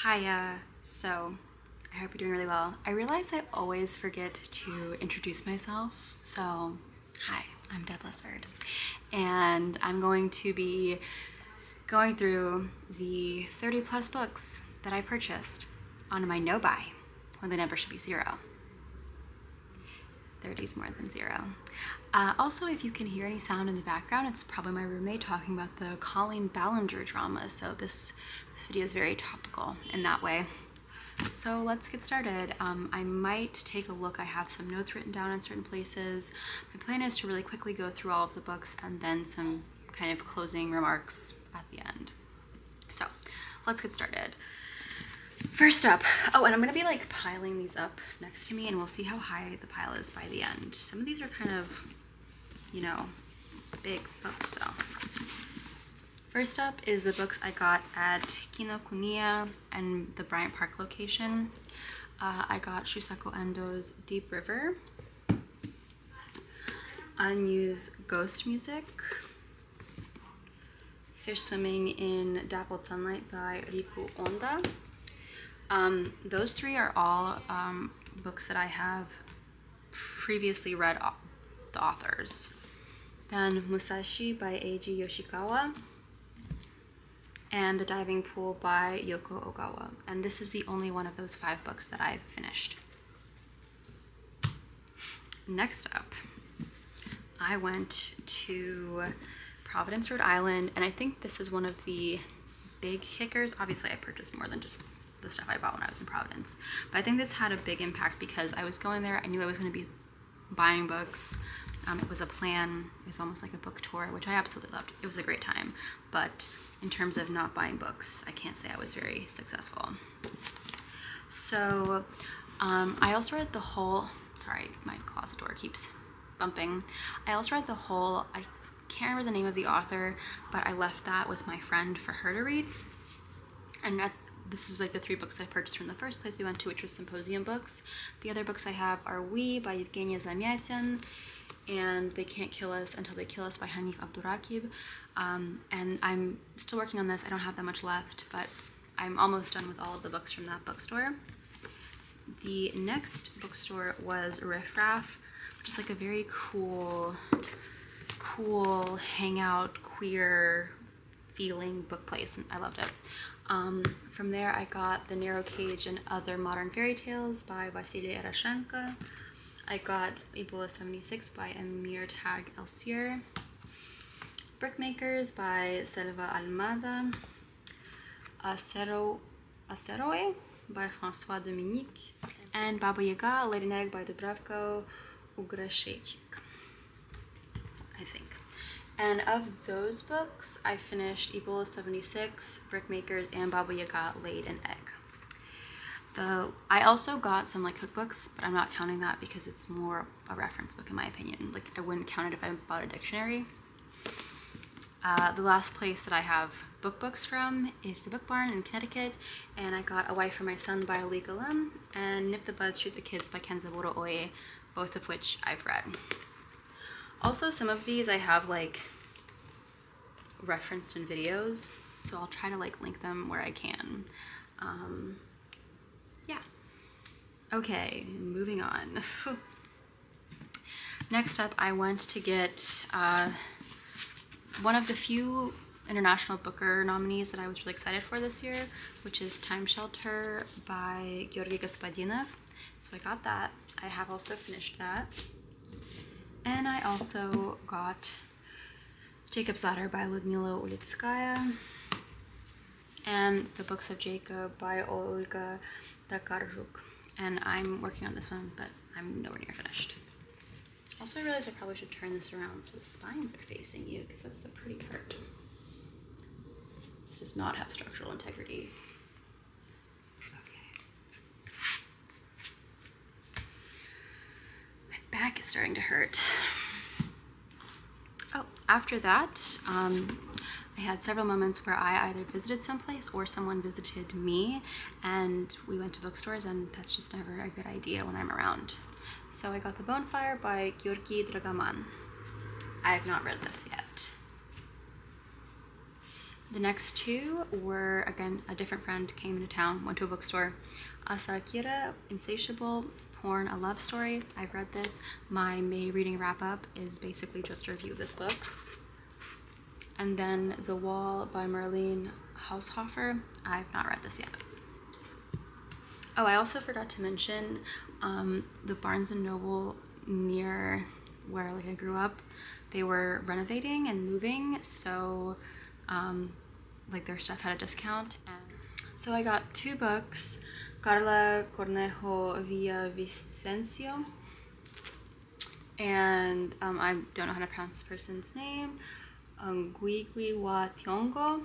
Hi, so I hope you're doing really well. I realize I always forget to introduce myself. So, hi, I'm Dead Lizard, and I'm going to be going through the 30 plus books that I purchased on my no buy when the number should be 0. 30 is more than 0. Also, if you can hear any sound in the background, it's probably my roommate talking about the Colleen Ballinger drama. So this video is very topical in that way. So let's get started. I might take a look. I have some notes written down in certain places. My plan is to really quickly go through all of the books and then some kind of closing remarks at the end. So let's get started. First up, oh, and I'm gonna be like piling these up next to me and we'll see how high the pile is by the end. Some of these are kind of, you know, big books, so. First up is the books I got at Kinokuniya and the Bryant Park location. I got Shusako Endo's Deep River, Anyu's Ghost Music, Fish Swimming in Dappled Sunlight by Riku Onda. Those three are all books that I have previously read the authors. Then Musashi by Eiji Yoshikawa, and The Diving Pool by Yoko Ogawa. And this is the only one of those 5 books that I've finished. Next up, I went to Providence, Rhode Island, and I think this is one of the big kickers. Obviously, I purchased more than just the stuff I bought when I was in Providence, but I think this had a big impact because I was going there. I knew I was going to be buying books. It was a plan. It was almost like a book tour, which I absolutely loved. It was a great time, but in terms of not buying books, I can't say I was very successful. So I also read the whole, sorry, my closet door keeps bumping. I also read the whole, I can't remember the name of the author, but I left that with my friend for her to read. And this is like the 3 books I purchased from the first place we went to, which was Symposium Books. The other books I have are We by Yevgeny Zamyatin and They Can't Kill Us Until They Kill Us by Hanif Abdurraqib. And I'm still working on this. I don't have that much left, but I'm almost done with all of the books from that bookstore. The next bookstore was Riff Raff, which is like a very cool hangout, queer feeling book place, and I loved it. From there I got The Narrow Cage and Other Modern Fairy Tales by Vasily Eroshenko. I got Ebola 76 by Amir tag Elsir. Brickmakers by Selva Almada. Aseroë by François Dominique. And Baba Yaga, Lady Neg by Dubravka, Ugrešić, I think. And of those books, I finished Ebola 76, Brickmakers, and Baba Yaga Laid an Egg. I also got some like cookbooks, but I'm not counting that because it's more a reference book in my opinion. Like I wouldn't count it if I bought a dictionary. The last place that I have books from is the Book Barn in Connecticut, and I got A Wife for My Son by Ali Golem and Nip the Bud, Shoot the Kids by Kenzaburo Oe, both of which I've read. Also, some of these I have like referenced in videos, so I'll try to like link them where I can. Yeah. Okay, moving on. Next up, I went to get one of the few International Booker nominees that I was really excited for this year, which is Time Shelter by Georgi Gospodinov. So I got that. I have also finished that. And I also got Jacob's Ladder by Ludmila Ulitskaya and The Books of Jacob by Olga Tokarczuk. And I'm working on this one, but I'm nowhere near finished. Also, I realized I probably should turn this around so the spines are facing you, because that's the pretty part. This does not have structural integrity. Back is starting to hurt. Oh, after that, I had several moments where I either visited someplace or someone visited me, and we went to bookstores, and that's just never a good idea when I'm around. So I got The Bonfire by Georgi Dragaman. I have not read this yet. The next two were, again, a different friend came into town, went to a bookstore. Asa Akira, Insatiable Porn, a Love Story. I've read this. My May reading wrap-up is basically just a review of this book. And then The Wall by Marlene Haushofer. I've not read this yet. Oh, I also forgot to mention the Barnes & Noble near where like I grew up. They were renovating and moving, so like their stuff had a discount. And so I got two books, Carla Cornejo Villavicencio, and I don't know how to pronounce this person's name, Guigui wa Thiong'o,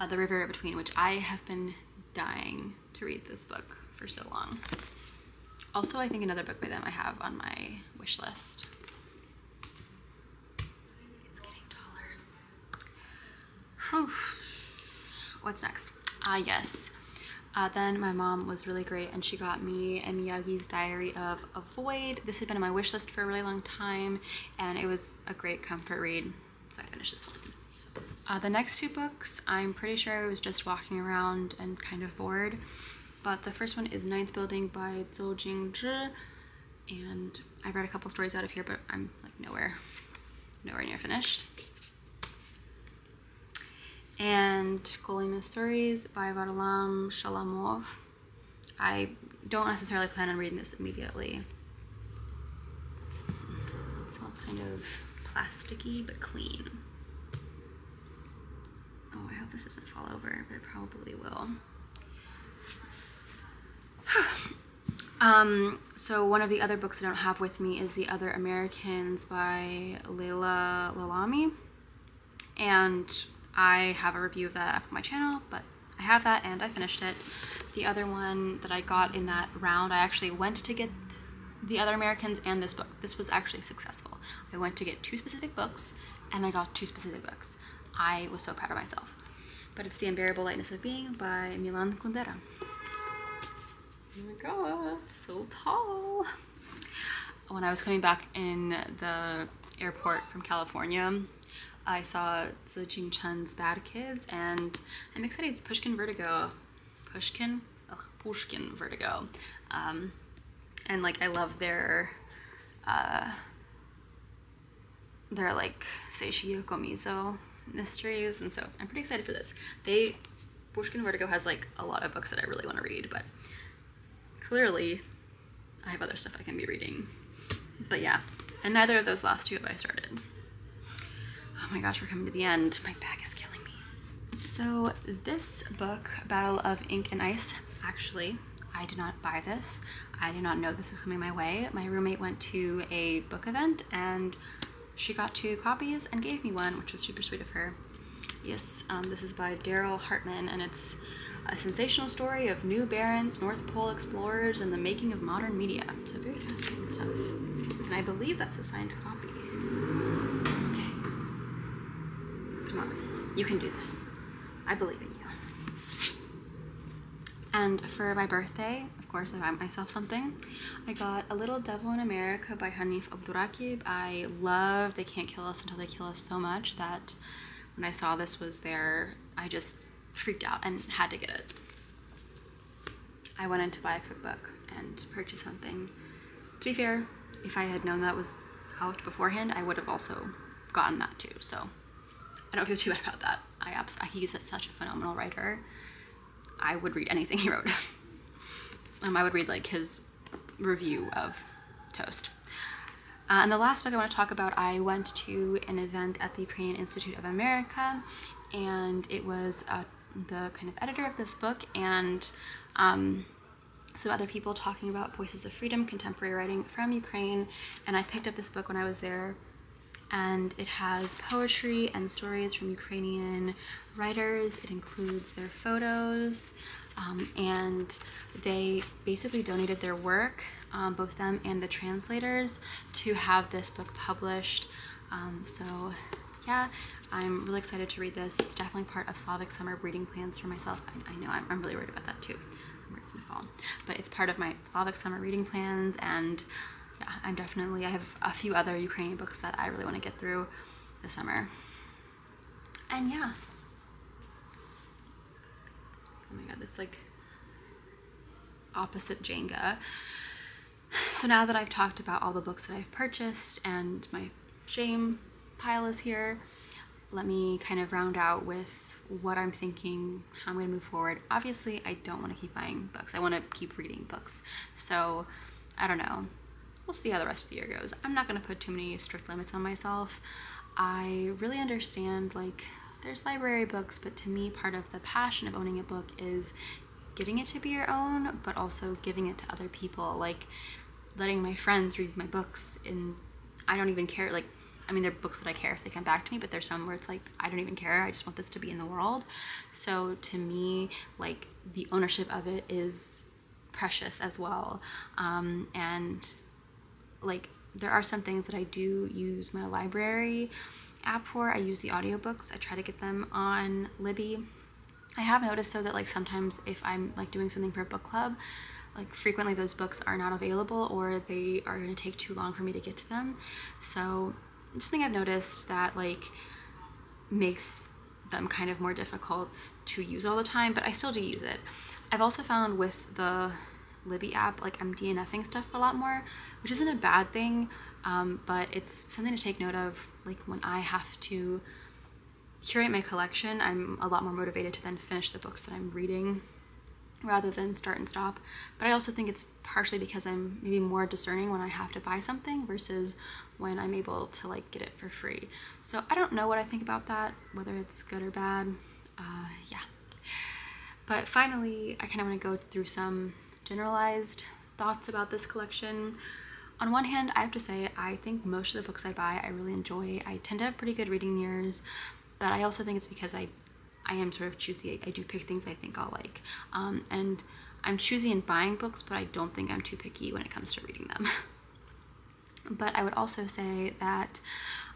The River Between, which I have been dying to read this book for so long. Also, I think another book by them I have on my wish list. It's getting taller. Whew. What's next? Yes. Then my mom was really great and she got me a Miyagi's Diary of a Void. This had been on my wish list for a really long time and it was a great comfort read, so I finished this one. The next two books, I'm pretty sure I was just walking around and kind of bored, but the first one is Ninth Building by Zhou Jingzhi, and I read a couple stories out of here, but I'm like nowhere near finished. And Golema Stories by Varlam Shalamov. I don't necessarily plan on reading this immediately. It smells kind of plasticky but clean. Oh, I hope this doesn't fall over, but it probably will. So one of the other books I don't have with me is The Other Americans by Leila Lalami, and I have a review of that up on my channel, but I have that and I finished it. The other one that I got in that round, I actually went to get The Other Americans and this book. This was actually successful. I went to get two specific books and I got two specific books. I was so proud of myself. But it's The Unbearable Lightness of Being by Milan Kundera. Oh my god, so tall. When I was coming back in the airport from California, I saw Zijing Chun's Bad Kids, and I'm excited. It's Pushkin Vertigo. Pushkin Vertigo. And like I love their like Seishi Yoko Mizo mysteries, and so I'm pretty excited for this. Pushkin Vertigo has like a lot of books that I really want to read, but clearly I have other stuff I can be reading. But yeah, and neither of those last two have I started. Oh my gosh, we're coming to the end. My back is killing me. So this book, Battle of Ink and Ice, actually, I did not buy this. I did not know this was coming my way. My roommate went to a book event and she got two copies and gave me one, which was super sweet of her. Yes, this is by Daryl Hartman, and it's a sensational story of new barons, North Pole explorers, and the making of modern media. So very fascinating stuff. And I believe that's a signed copy. Okay. Come on. You can do this. I believe in you. And for my birthday, of course, I bought myself something. I got A Little Devil in America by Hanif Abdurraqib. I love They Can't Kill Us Until They Kill Us so much that when I saw this was there, I just freaked out and had to get it. I went in to buy a cookbook and purchase something. To be fair, if I had known that was out beforehand, I would have also gotten that too, so I don't feel too bad about that. He's such a phenomenal writer. I would read anything he wrote. I would read like his review of Toast. And the last book I want to talk about, I went to an event at the Ukrainian Institute of America, and it was the kind of editor of this book and some other people talking about voices of freedom, contemporary writing from Ukraine. And I picked up this book when I was there, and it has poetry and stories from Ukrainian writers. It includes their photos, and they basically donated their work, both them and the translators, to have this book published. So yeah, I'm really excited to read this. It's definitely part of Slavic summer reading plans for myself. I know I'm really worried about that too. I'm worried it's gonna fall. But it's part of my Slavic summer reading plans, and yeah, I have a few other Ukrainian books that I really want to get through this summer. And yeah, my god, this like opposite Jenga. So now that I've talked about all the books that I've purchased and my shame pile is here, let me kind of round out with what I'm thinking, how I'm going to move forward. Obviously, I don't want to keep buying books. I want to keep reading books. So, I don't know. We'll see how the rest of the year goes. I'm not going to put too many strict limits on myself. I really understand, like, there's library books, but to me, part of the passion of owning a book is getting it to be your own, but also giving it to other people. Like, letting my friends read my books, and I don't even care, like, I mean, they're books that I care if they come back to me, but there's some where it's like, I don't even care. I just want this to be in the world. So to me, like, the ownership of it is precious as well. And like, there are some things that I do use my library app for. I use the audiobooks. I try to get them on Libby. I have noticed though that like sometimes if I'm like doing something for a book club, like frequently those books are not available or they are going to take too long for me to get to them. So something I've noticed that like makes them kind of more difficult to use all the time, but I still do use it. I've also found with the Libby app, like I'm DNFing stuff a lot more, which isn't a bad thing, but it's something to take note of. Like when I have to curate my collection, I'm a lot more motivated to then finish the books that I'm reading rather than start and stop. But I also think it's partially because I'm maybe more discerning when I have to buy something versus when I'm able to like get it for free. So I don't know what I think about that, whether it's good or bad. Yeah. But finally, I kind of want to go through some generalized thoughts about this collection. On one hand, I have to say I think most of the books I buy I really enjoy. I tend to have pretty good reading ears, but I also think it's because I am sort of choosy. I do pick things I think I'll like. And I'm choosy in buying books, but I don't think I'm too picky when it comes to reading them. But I would also say that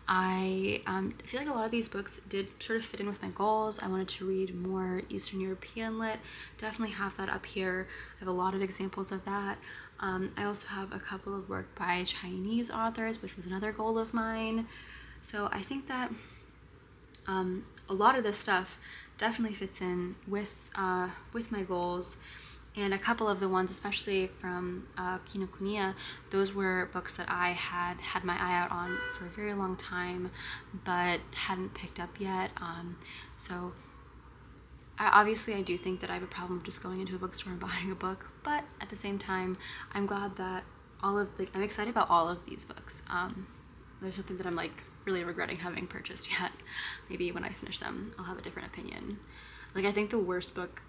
I feel like a lot of these books did sort of fit in with my goals. I wanted to read more Eastern European lit. Definitely have that up here. I have a lot of examples of that. I also have a couple of work by Chinese authors, which was another goal of mine. So I think that a lot of this stuff definitely fits in with my goals. And a couple of the ones, especially from Kinokuniya, those were books that I had my eye out on for a very long time, but hadn't picked up yet. So obviously I do think that I have a problem of just going into a bookstore and buying a book, but at the same time, I'm glad that I'm excited about all of these books. There's something that I'm like really regretting having purchased yet. Maybe when I finish them, I'll have a different opinion. Like, I think the worst book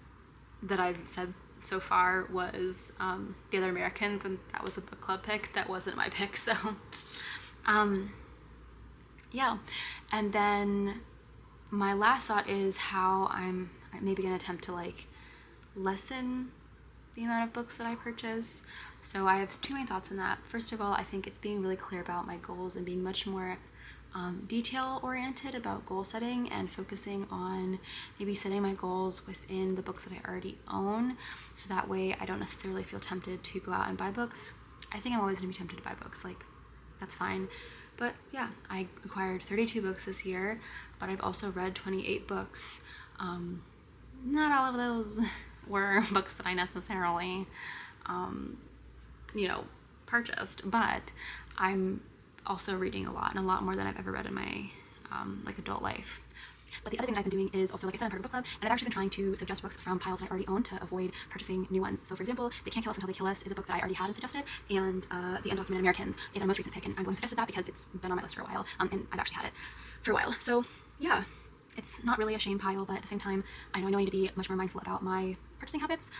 that I've said so far was The Other Americans, and that was a book club pick. That wasn't my pick, so yeah. And then my last thought is how I'm maybe gonna attempt to like lessen the amount of books that I purchase. So I have two main thoughts on that. First of all, I think it's being really clear about my goals and being much more detail oriented about goal setting and focusing on maybe setting my goals within the books that I already own, so that way I don't necessarily feel tempted to go out and buy books. I think I'm always gonna be tempted to buy books, like that's fine. But yeah, I acquired 32 books this year, but I've also read 28 books. Not all of those were books that I necessarily you know, purchased, but I'm also reading a lot, and a lot more than I've ever read in my like adult life. But the other thing that I've been doing is also, like I said, I'm part of a book club, and I've actually been trying to suggest books from piles that I already own to avoid purchasing new ones. So for example, They Can't Kill Us Until They Kill Us is a book that I already had and suggested, and The Undocumented Americans is my most recent pick, and I'm going to suggest that because it's been on my list for a while, and I've actually had it for a while. So yeah, it's not really a shame pile, but at the same time, I know I need to be much more mindful about my purchasing habits.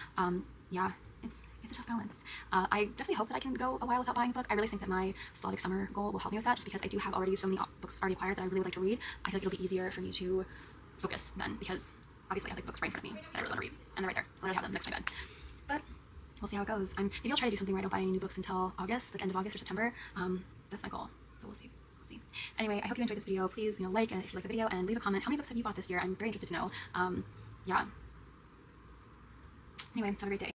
Yeah, it's a tough balance. I definitely hope that I can go a while without buying a book. I really think that my Slavic summer goal will help me with that, just because I do have already so many books already acquired that I really would like to read. I feel like it'll be easier for me to focus then, because obviously I have like books right in front of me that I really want to read, and they're right there. I literally have them next to my bed. But we'll see how it goes. Maybe I'll try to do something where I don't buy any new books until August, like end of August or September. That's my goal, but we'll see. Anyway, I hope you enjoyed this video. Please, you know, like if you like the video, and leave a comment. How many books have you bought this year? I'm very interested to know. Yeah. Anyway, have a great day.